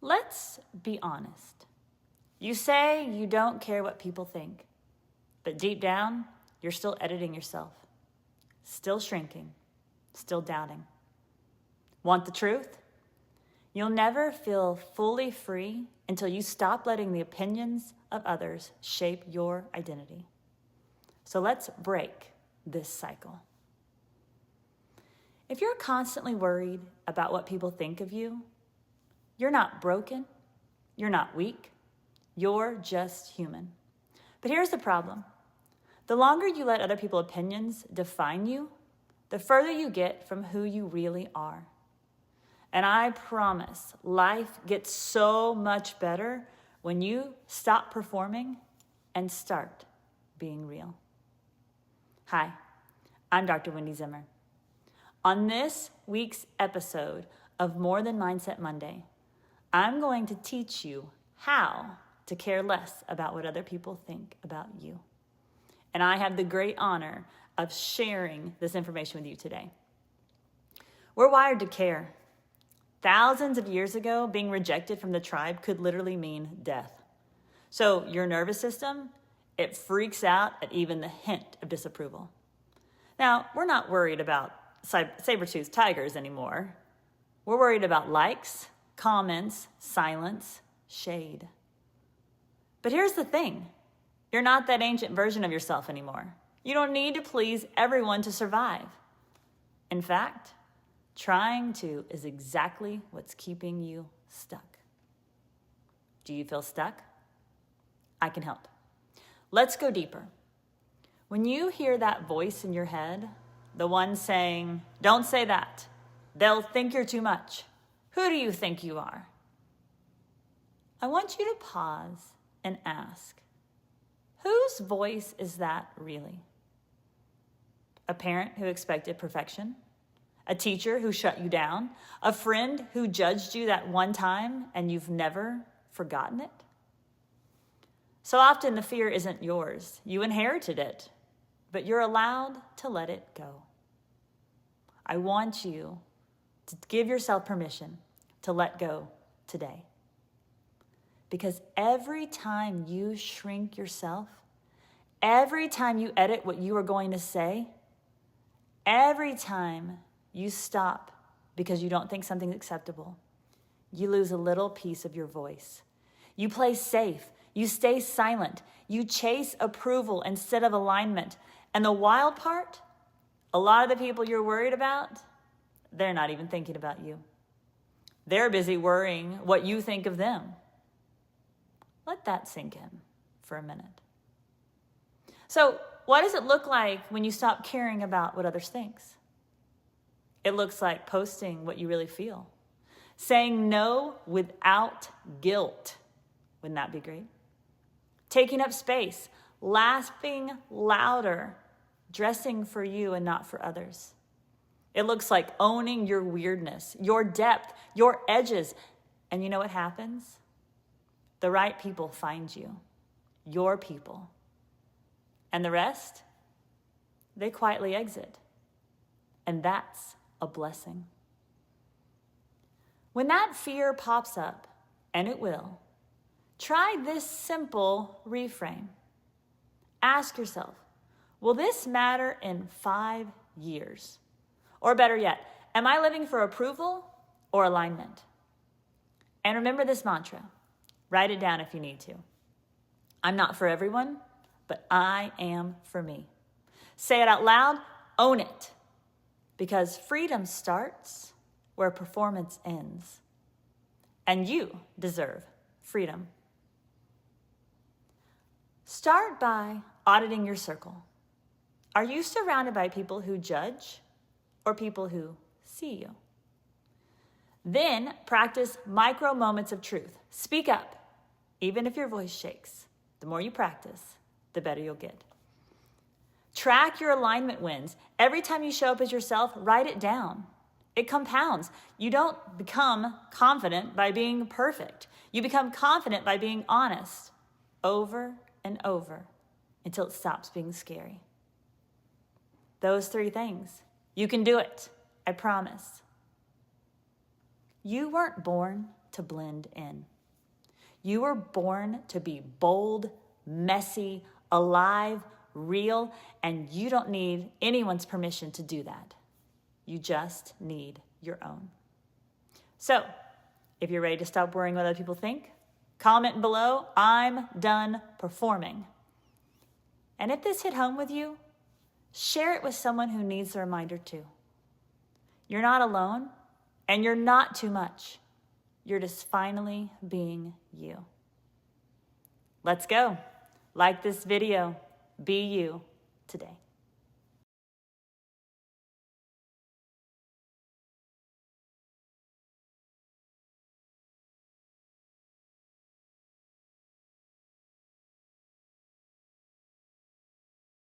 Let's be honest. You say you don't care what people think, but deep down, you're still editing yourself, still shrinking, still doubting. Want the truth? You'll never feel fully free until you stop letting the opinions of others shape your identity. So let's break this cycle. If you're constantly worried about what people think of you, you're not broken, you're not weak, you're just human. But here's the problem. The longer you let other people's opinions define you, the further you get from who you really are. And I promise, life gets so much better when you stop performing and start being real. Hi, I'm Dr. Wendy Zimmer. On this week's episode of More Than Mindset Monday, I'm going to teach you how to care less about what other people think about you. And I have the great honor of sharing this information with you today. We're wired to care. Thousands of years ago, being rejected from the tribe could literally mean death. So your nervous system, it freaks out at even the hint of disapproval. Now, we're not worried about saber-toothed tigers anymore. We're worried about likes, comments, silence, shade. But here's the thing. You're not that ancient version of yourself anymore. You don't need to please everyone to survive. In fact, trying to is exactly what's keeping you stuck. Do you feel stuck? I can help. Let's go deeper. When you hear that voice in your head, the one saying, "Don't say that. They'll think you're too much. Who do you think you are?" I want you to pause and ask, whose voice is that really? A parent who expected perfection? A teacher who shut you down? A friend who judged you that one time and you've never forgotten it? So often the fear isn't yours. You inherited it, but you're allowed to let it go. I want you to give yourself permission to let go today. Because every time you shrink yourself, every time you edit what you are going to say, every time you stop because you don't think something's acceptable, you lose a little piece of your voice. You play safe. You stay silent. You chase approval instead of alignment. And the wild part, a lot of the people you're worried about, they're not even thinking about you. They're busy worrying what you think of them. Let that sink in for a minute. So, what does it look like when you stop caring about what others think? It looks like posting what you really feel. Saying no without guilt. Wouldn't that be great? Taking up space. Laughing louder. Dressing for you and not for others. It looks like owning your weirdness, your depth, your edges. And you know what happens? The right people find you. Your people. And the rest? They quietly exit. And that's a blessing. When that fear pops up, and it will, try this simple reframe. Ask yourself, will this matter in 5 years? Or better yet, am I living for approval or alignment? And remember this mantra. Write it down if you need to. I'm not for everyone, but I am for me. Say it out loud, own it. Because freedom starts where performance ends. And you deserve freedom. Start by auditing your circle. Are you surrounded by people who judge or people who see you? Then practice micro moments of truth. Speak up, even if your voice shakes. The more you practice, the better you'll get. Track your alignment wins. Every time you show up as yourself, write it down. It compounds. You don't become confident by being perfect. You become confident by being honest over and over until it stops being scary. Those 3 things. You can do it. I promise. You weren't born to blend in. You were born to be bold, messy, alive, real, and you don't need anyone's permission to do that. You just need your own. So, if you're ready to stop worrying what other people think, comment below, I'm done performing. And if this hit home with you, share it with someone who needs a reminder too. You're not alone, and you're not too much. You're just finally being you. Let's go. Like this video. Be you today.